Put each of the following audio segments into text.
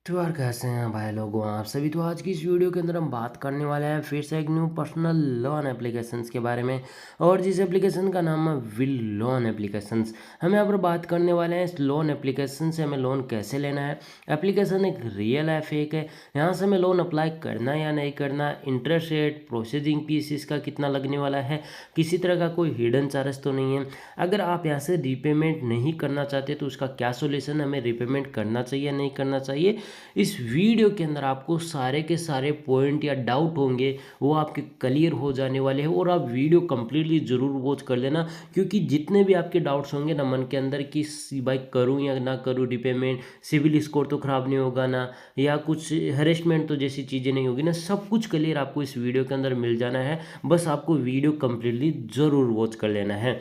तो यार कैसे हैं भाई लोगों आप सभी। तो आज की इस वीडियो के अंदर हम बात करने वाले हैं फिर से एक न्यू पर्सनल लोन एप्लीकेशंस के बारे में। और जिस एप्लीकेशन का नाम है विल लोन एप्लीकेशंस। हम यहाँ पर बात करने वाले हैं इस लोन एप्लीकेशन से हमें लोन कैसे लेना है। एप्लीकेशन एक रियल है फेक है, यहाँ से हमें लोन अप्लाई करना या नहीं करना, इंटरेस्ट रेट, प्रोसेसिंग फीस इसका कितना लगने वाला है, किसी तरह का कोई हिडन चार्ज तो नहीं है। अगर आप यहाँ से रीपेमेंट नहीं करना चाहते तो उसका क्या सोल्यूशन, हमें रीपेमेंट करना चाहिए नहीं करना चाहिए, इस वीडियो के अंदर आपको सारे के सारे पॉइंट या डाउट होंगे वो आपके क्लियर हो जाने वाले हैं। और आप वीडियो कंप्लीटली ज़रूर वॉच कर लेना, क्योंकि जितने भी आपके डाउट्स होंगे ना मन के अंदर कि भाई करूँ या ना करूँ रिपेमेंट, सिविल स्कोर तो ख़राब नहीं होगा ना, या कुछ हरेसमेंट तो जैसी चीज़ें नहीं होगी ना, सब कुछ क्लियर आपको इस वीडियो के अंदर मिल जाना है। बस आपको वीडियो कंप्लीटली ज़रूर वॉच कर लेना है।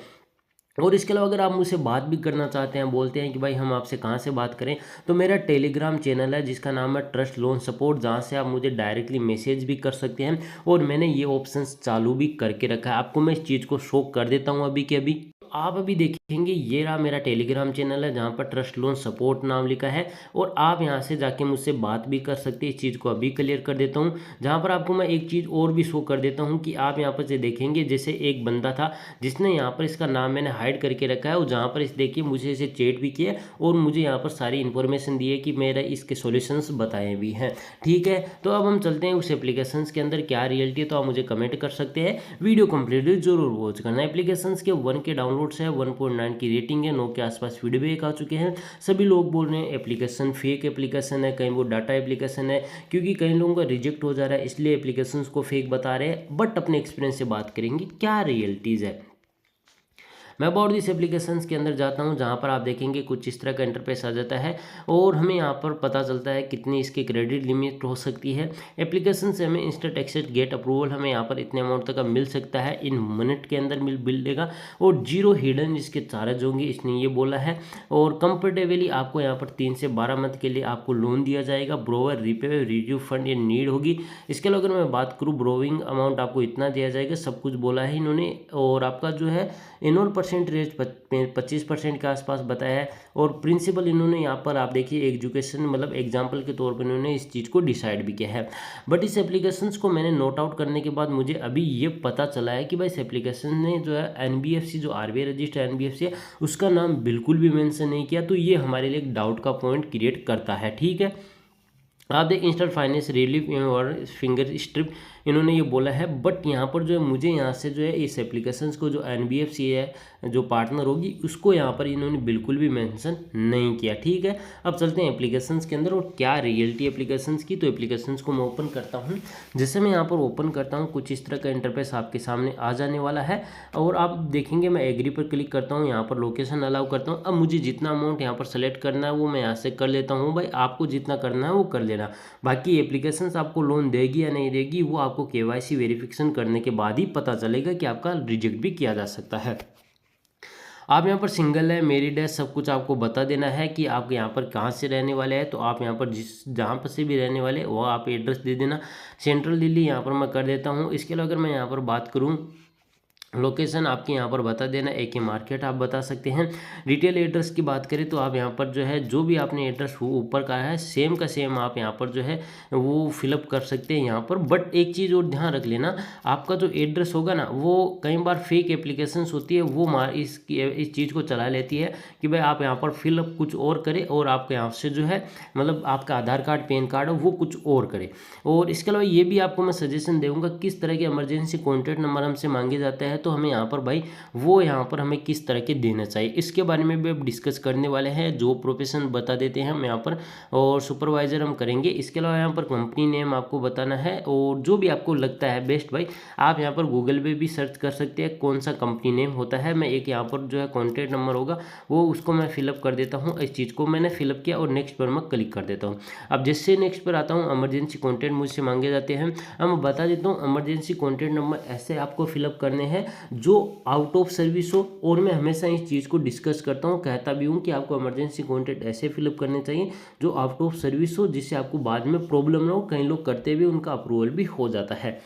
और इसके अलावा अगर आप मुझसे बात भी करना चाहते हैं, बोलते हैं कि भाई हम आपसे कहाँ से बात करें, तो मेरा टेलीग्राम चैनल है जिसका नाम है ट्रस्ट लोन सपोर्ट, जहाँ से आप मुझे डायरेक्टली मैसेज भी कर सकते हैं। और मैंने ये ऑप्शंस चालू भी करके रखा है, आपको मैं इस चीज़ को शो कर देता हूँ अभी के अभी। आप अभी देखेंगे ये रहा मेरा टेलीग्राम चैनल है जहाँ पर ट्रस्ट लोन सपोर्ट नाम लिखा है। और आप यहाँ से जाके मुझसे बात भी कर सकते हैं। इस चीज़ को अभी क्लियर कर देता हूँ, जहाँ पर आपको मैं एक चीज़ और भी शो कर देता हूँ कि आप यहाँ पर से देखेंगे जैसे एक बंदा था जिसने यहाँ पर इसका नाम मैंने हाइड करके रखा है, और जहाँ पर इस देखिए मुझे इसे चेट भी किया और मुझे यहाँ पर सारी इन्फॉर्मेशन दी है कि मेरा इसके सॉल्यूशंस बताए भी हैं। ठीक है, तो अब हम चलते हैं उस एप्लीकेशंस के अंदर क्या रियलिटी है, तो आप मुझे कमेंट कर सकते हैं। वीडियो कंप्लीटली जरूर वॉच करना। एप्लीकेशंस के 1 के डाउनलोड्स है, 1.9 की रेटिंग है, 9 के आसपास फीडबैक आ चुके हैं। सभी लोग बोल रहे हैं एप्लीकेशन फेक एप्लीकेशन है, कहीं वो डाटा एप्लीकेशन है, क्योंकि कई लोगों का रिजेक्ट हो जा रहा है इसलिए एप्लीकेशंस को फेक बता रहे हैं। बट अपने एक्सपीरियंस से बात करेंगे क्या रियलिटीज़ है। मैं अबाउट दिस एप्लीकेशंस के अंदर जाता हूं, जहां पर आप देखेंगे कुछ इस तरह का इंटरफेस आ जाता है और हमें यहां पर पता चलता है कितनी इसकी क्रेडिट लिमिट हो सकती है। एप्लीकेशन से हमें इंस्टेंट एक्सेस गेट अप्रूवल हमें यहां पर इतने अमाउंट तक का मिल सकता है, इन मिनट के अंदर मिल देगा। और जीरो हिडन इसके चार्ज होंगे, इसने ये बोला है। और कंफर्टेबली आपको यहाँ पर 3 से 12 मंथ के लिए आपको लोन दिया जाएगा। ब्रोवर रीपे रिव्यू फंड ये नीड होगी। इसके अलावा अगर मैं बात करूँ ब्रोविंग अमाउंट आपको इतना दिया जाएगा, सब कुछ बोला है इन्होंने। और आपका जो है एनुअल परसेंटेज 25% के आसपास बताया है। और प्रिंसिपल इन्होंने यहाँ पर आप देखिए एजुकेशन मतलब एग्जाम्पल के तौर पर इन्होंने इस चीज़ को डिसाइड भी किया है। बट इस एप्लीकेशंस को मैंने नोट आउट करने के बाद मुझे अभी ये पता चला है कि भाई इस एप्लीकेशन ने जो है एनबीएफसी जो आरबीआई रजिस्टर्ड एनबीएफसी है उसका नाम बिल्कुल भी मेंशन नहीं किया। तो ये हमारे लिए एक डाउट का पॉइंट क्रिएट करता है। ठीक है, आप देख इंस्टेंट फाइनेंस रिलीफ और फिंगर स्ट्रिप इन्होंने ये बोला है। बट यहाँ पर जो है मुझे यहाँ से जो है इस एप्लीकेशंस को जो एनबीएफसी है जो पार्टनर होगी उसको यहाँ पर इन्होंने बिल्कुल भी मेंशन नहीं किया। ठीक है, अब चलते हैं एप्लीकेशंस के अंदर और क्या रियलिटी एप्लीकेशंस की। तो एप्लीकेशंस को मैं ओपन करता हूँ। जैसे मैं यहाँ पर ओपन करता हूँ कुछ इस तरह का इंटरफेस आपके सामने आ जाने वाला है। और आप देखेंगे मैं एग्री पर क्लिक करता हूँ, यहाँ पर लोकेशन अलाउ करता हूँ। अब मुझे जितना अमाउंट यहाँ पर सेलेक्ट करना है वो मैं यहाँ से कर लेता हूँ। भाई आपको जितना करना है वो कर लेना। बाकी एप्लीकेशंस आपको लोन देगी या नहीं देगी वो आपको केवाईसी वेरिफिकेशन करने के बाद ही पता चलेगा कि आपका रिजेक्ट भी किया जा सकता है। आप यहाँ पर सिंगल है मेरिड है सब कुछ आपको बता देना है कि आप यहाँ पर कहाँ से रहने वाले हैं। तो आप यहाँ पर जिस जहाँ पर से भी रहने वाले वो आप एड्रेस दे देना। सेंट्रल दिल्ली यहाँ पर मैं कर देता हूँ। इसके अलावा अगर मैं यहाँ पर बात करूँ लोकेशन आपके यहाँ पर बता देना, एक ही मार्केट आप बता सकते हैं। डिटेल एड्रेस की बात करें तो आप यहाँ पर जो है जो भी आपने एड्रेस वो ऊपर का है सेम का सेम आप यहाँ पर जो है वो फिलअप कर सकते हैं यहाँ पर। बट एक चीज़ और ध्यान रख लेना, आपका जो एड्रेस होगा ना वो कई बार फेक एप्लीकेशंस होती है वो इस चीज़ को चला लेती है कि भाई आप यहाँ पर फिलअप कुछ और करें और आपके यहाँ से जो है मतलब आपका आधार कार्ड पैन कार्ड हो वो कुछ और करे। और इसके अलावा ये भी आपको मैं सजेशन दूंगा किस तरह के इमरजेंसी कॉन्टैक्ट नंबर हमसे मांगे जाते हैं, तो हमें यहाँ पर भाई वो यहाँ पर हमें किस तरह के देना चाहिए इसके बारे में भी अब डिस्कस करने वाले हैं। जो प्रोफेशन बता देते हैं हम यहाँ पर और सुपरवाइजर हम करेंगे। इसके अलावा यहाँ पर कंपनी नेम आपको बताना है और जो भी आपको लगता है बेस्ट भाई आप यहाँ पर गूगल पे भी सर्च कर सकते हैं कौन सा कंपनी नेम होता है। मैं एक यहाँ पर जो है कॉन्टैक्ट नंबर होगा वो उसको मैं फिलअप कर देता हूँ। इस चीज़ को मैंने फिलअप किया और नेक्स्ट पर मैं क्लिक कर देता हूँ। अब जिससे नेक्स्ट पर आता हूँ इमरजेंसी कॉन्टैक्ट मुझसे मांगे जाते हैं। अब मैं बता देता हूँ इमरजेंसी कॉन्टैक्ट नंबर ऐसे आपको फिलअप करने हैं जो आउट ऑफ सर्विस हो। और मैं हमेशा इस चीज़ को डिस्कस करता हूँ, कहता भी हूँ कि आपको इमरजेंसी कॉन्टैक्ट ऐसे फिलअप करने चाहिए जो आउट ऑफ सर्विस हो, जिससे आपको बाद में प्रॉब्लम ना हो। कई लोग करते भी उनका अप्रूवल भी हो जाता है।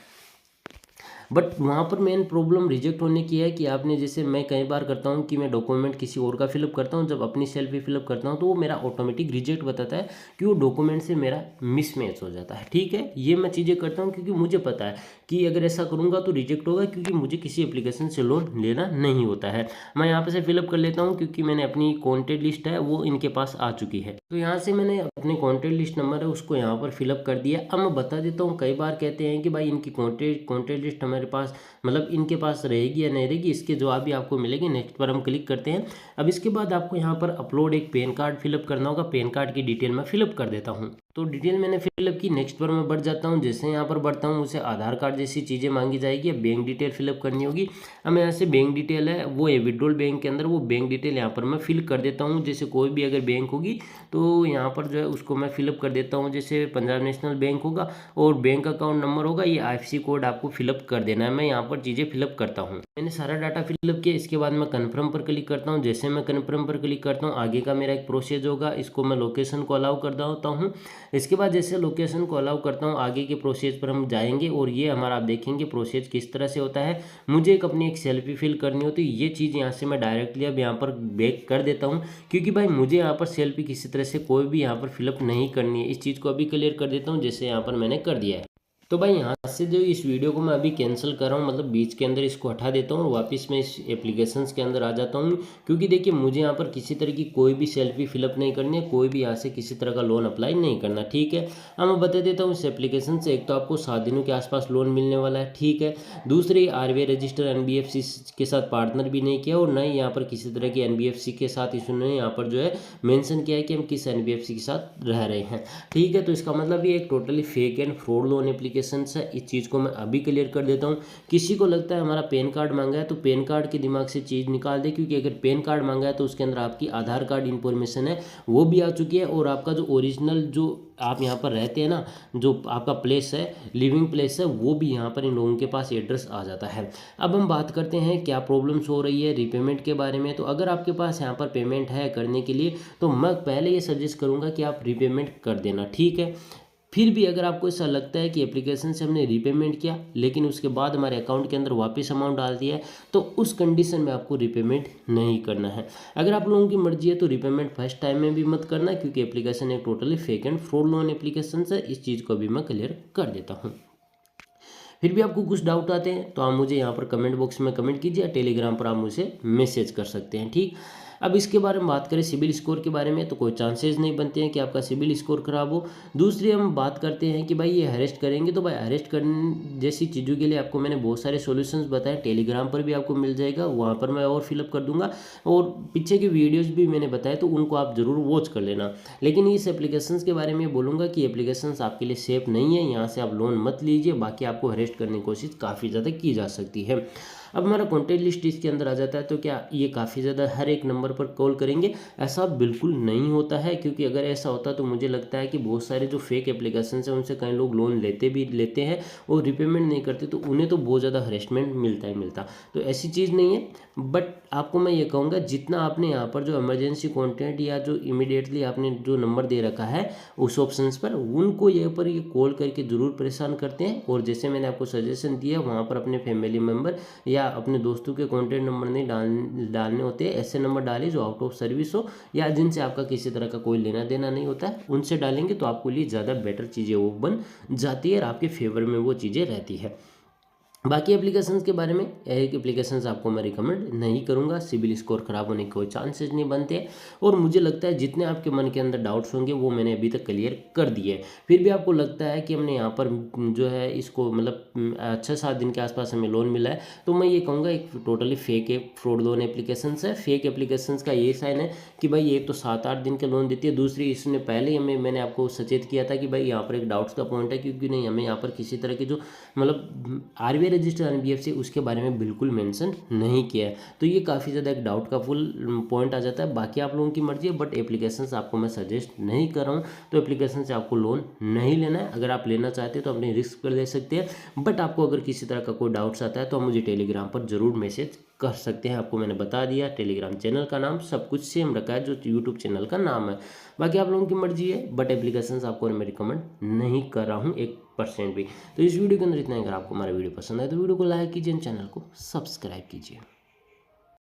बट वहाँ पर मेन प्रॉब्लम रिजेक्ट होने की है कि आपने, जैसे मैं कई बार करता हूँ कि मैं डॉक्यूमेंट किसी और का फिलअप करता हूँ, जब अपनी सेल्फी फिलअप करता हूँ तो वो मेरा ऑटोमेटिक रिजेक्ट बताता है कि वो डॉक्यूमेंट से मेरा मिसमैच हो जाता है। ठीक है, ये मैं चीज़ें करता हूँ क्योंकि मुझे पता है कि अगर ऐसा करूँगा तो रिजेक्ट होगा, क्योंकि मुझे किसी एप्लीकेशन से लोन लेना नहीं होता है। मैं यहाँ पे से फिलअप कर लेता हूँ क्योंकि मैंने अपनी कॉन्टैक्ट लिस्ट है वो इनके पास आ चुकी है। तो यहाँ से मैंने अपने कॉन्टैक्ट लिस्ट नंबर है उसको यहाँ पर फिलअप कर दिया। अब मैं बता देता हूँ, कई बार कहते हैं कि भाई इनकी कॉन्टैक्ट लिस्ट हमारे पास, मतलब इनके पास रहेगी या नहीं रहेगी, इसके जवाब भी आपको मिलेंगे। नेक्स्ट पर हम क्लिक करते हैं। अब इसके बाद आपको यहाँ पर अपलोड एक पैन कार्ड फिलअप करना होगा। पैन कार्ड की डिटेल मैं फिलअप कर देता हूँ। तो डिटेल मैंने फिलअप की। नेक्स्ट पर मैं बढ़ जाता हूँ। जैसे यहाँ पर बढ़ता हूँ मुझसे आधार कार्ड जैसी चीज़ें मांगी जाएगी, बैंक डिटेल फिलअप करनी होगी। अब मैं यहाँ से बैंक डिटेल है वो है विड्रॉल बैंक के अंदर, वो बैंक डिटेल यहाँ पर मैं फिल कर देता हूँ। जैसे कोई भी अगर बैंक होगी तो यहाँ पर जो है उसको मैं फिलअप कर देता हूँ। जैसे पंजाब नेशनल बैंक होगा और बैंक अकाउंट नंबर होगा, ये IFSC कोड आपको फिलअप कर देना है। मैं यहाँ पर चीज़ें फिलअप करता हूँ। मैंने सारा डाटा फिलअप किया। इसके बाद मैं कन्फर्म पर क्लिक करता हूँ। जैसे मैं कन्फर्म पर क्लिक करता हूँ आगे का मेरा एक प्रोसेस होगा, इसको मैं लोकेशन को अलाउ कर देता हूँ। इसके बाद जैसे लोकेशन को अलाउ करता हूँ आगे के प्रोसेस पर हम जाएंगे और ये हमारा आप देखेंगे प्रोसेस किस तरह से होता है। मुझे एक अपनी एक सेल्फी फिल करनी होती है, ये चीज़ यहाँ से मैं डायरेक्टली अब यहाँ पर बैक कर देता हूँ, क्योंकि भाई मुझे यहाँ पर सेल्फी किसी तरह से कोई भी यहाँ पर फिलअप नहीं करनी है। इस चीज़ को अभी क्लियर कर देता हूँ, जैसे यहाँ पर मैंने कर दिया है। तो भाई यहाँ से जो इस वीडियो को मैं अभी कैंसिल कर रहा हूँ, मतलब बीच के अंदर इसको हटा देता हूँ और वापस मैं इस एप्लीकेशंस के अंदर आ जाता हूँ, क्योंकि देखिए मुझे यहाँ पर किसी तरह की कोई भी सेल्फी फिलअप नहीं करनी है, कोई भी यहाँ से किसी तरह का लोन अप्लाई नहीं करना। ठीक है, अब मैं बता देता हूँ इस एप्लीकेशन से। एक तो आपको 7 दिनों के आसपास लोन मिलने वाला है। ठीक है, दूसरे RBI रजिस्टर NBFC के साथ पार्टनर भी नहीं किया और न ही यहाँ पर किसी तरह की NBFC के साथ इसने यहाँ पर जो है मेंशन किया है कि हम किस NBFC के साथ रह रहे हैं। ठीक है, तो इसका मतलब ये एक totally fake and fraud loan application है। इस चीज़ को मैं अभी क्लियर कर देता हूँ। किसी को लगता है हमारा पैन कार्ड मांगा है तो पैन कार्ड के दिमाग से चीज़ निकाल दे, क्योंकि अगर पैन कार्ड मांगा है तो उसके अंदर आपकी आधार कार्ड इन्फॉर्मेशन है वो भी आ चुकी है, और आपका जो ओरिजिनल जो आप यहाँ पर रहते हैं ना, जो आपका प्लेस है, लिविंग प्लेस है, वो भी यहाँ पर इन लोगों के पास एड्रेस आ जाता है। अब हम बात करते हैं क्या प्रॉब्लम्स हो रही है रीपेमेंट के बारे में। तो अगर आपके पास यहाँ पर पेमेंट है करने के लिए तो मैं पहले ये सजेस्ट करूँगा कि आप रीपेमेंट कर देना। ठीक है, फिर भी अगर आपको ऐसा लगता है कि एप्लीकेशन से हमने रीपेमेंट किया लेकिन उसके बाद हमारे अकाउंट के अंदर वापस अमाउंट डाल दिया है, तो उस कंडीशन में आपको रीपेमेंट नहीं करना है। अगर आप लोगों की मर्जी है तो रीपेमेंट फर्स्ट टाइम में भी मत करना, क्योंकि एप्लीकेशन एक totally fake and fraud loan application है। इस चीज़ को भी मैं क्लियर कर देता हूँ। फिर भी आपको कुछ डाउट आते हैं तो आप मुझे यहाँ पर कमेंट बॉक्स में कमेंट कीजिए, टेलीग्राम पर आप मुझे मैसेज कर सकते हैं। ठीक, अब इसके बारे में बात करें सिबिल स्कोर के बारे में, तो कोई चांसेस नहीं बनते हैं कि आपका सिबिल स्कोर खराब हो। दूसरी हम बात करते हैं कि भाई ये अरेस्ट करेंगे, तो भाई अरेस्ट करने जैसी चीज़ों के लिए आपको मैंने बहुत सारे सॉल्यूशंस बताए, टेलीग्राम पर भी आपको मिल जाएगा, वहाँ पर मैं और फिलअप कर दूंगा। और पीछे के वीडियोज़ भी मैंने बताए तो उनको आप ज़रूर वॉच कर लेना। लेकिन इस एप्लीकेशंस के बारे में बोलूँगा कि एप्लीकेशंस आपके लिए सेफ़ नहीं है, यहाँ से आप लोन मत लीजिए, बाकी आपको अरेस्ट करने की कोशिश काफ़ी ज़्यादा की जा सकती है। अब हमारा कॉन्टैक्ट लिस्ट इसके अंदर आ जाता है, तो क्या ये काफ़ी ज़्यादा हर एक नंबर पर कॉल करेंगे? ऐसा बिल्कुल नहीं होता है, क्योंकि अगर ऐसा होता तो मुझे लगता है कि बहुत सारे जो फेक एप्लीकेशन हैं उनसे कई लोग लोन लेते हैं और रिपेमेंट नहीं करते, तो उन्हें तो बहुत ज़्यादा हरेसमेंट मिलता ही मिलता। तो ऐसी चीज़ नहीं है। बट आपको मैं ये कहूँगा जितना आपने यहाँ पर जो इमरजेंसी कॉन्टैक्ट या जो इमीडिएटली आपने जो नंबर दे रखा है उस ऑप्शंस पर, उनको ये पर ये कॉल करके ज़रूर परेशान करते हैं। और जैसे मैंने आपको सजेशन दिया वहाँ पर अपने फैमिली मेम्बर या अपने दोस्तों के कॉन्टैक्ट नंबर नहीं डालने होते, ऐसे नंबर डालिए जो आउट ऑफ सर्विस हो या जिनसे आपका किसी तरह का कोई लेना देना नहीं होता है, उनसे डालेंगे तो आपके लिए ज़्यादा बेटर चीज़ें वो बन जाती है और आपके फेवर में वो चीज़ें रहती है। बाकी एप्लीकेशंस के बारे में एक एप्लीकेशंस आपको मैं रिकमेंड नहीं करूंगा, सिबिल स्कोर खराब होने के कोई चांसेस नहीं बनते। और मुझे लगता है जितने आपके मन के अंदर डाउट्स होंगे वो मैंने अभी तक क्लियर कर दिए। फिर भी आपको लगता है कि हमने यहाँ पर जो है इसको मतलब 6-7 दिन के आसपास हमें लोन मिला है, तो मैं ये कहूँगा एक टोटली फेक है, फ्रॉड लोन एप्लीकेशन है। फेक एप्लीकेशन का ये साइन है कि भाई एक तो 7-8 दिन के लोन देती है, दूसरी इसने पहले ही मैंने आपको सचेत किया था कि भाई यहाँ पर एक डाउट्स का पॉइंट है, क्योंकि नहीं हमें यहाँ पर किसी तरह की जो मतलब RBI रजिस्टर NBFC उसके बारे में बिल्कुल मेंशन नहीं किया है। तो ये काफ़ी ज़्यादा एक डाउट का फुल पॉइंट आ जाता है। बाकी आप लोगों की मर्जी है, बट एप्लीकेशंस आपको मैं सजेस्ट नहीं कर रहा हूँ। तो एप्लीकेशन से आपको लोन नहीं लेना है। अगर आप लेना चाहते हैं तो अपनी रिस्क पर ले सकते हैं, बट आपको अगर किसी तरह का कोई डाउट्स आता है तो आप मुझे टेलीग्राम पर ज़रूर मैसेज कर सकते हैं। आपको मैंने बता दिया टेलीग्राम चैनल का नाम सब कुछ सेम रखा है जो यूट्यूब चैनल का नाम है। बाकी आप लोगों की मर्जी है, बट एप्लीकेशंस आपको मैं रिकमेंड नहीं कर रहा हूँ। एक % भी। तो इस वीडियो के अंदर इतना ही। अगर आपको हमारा वीडियो पसंद आए तो वीडियो को लाइक कीजिए, चैनल को सब्सक्राइब कीजिए।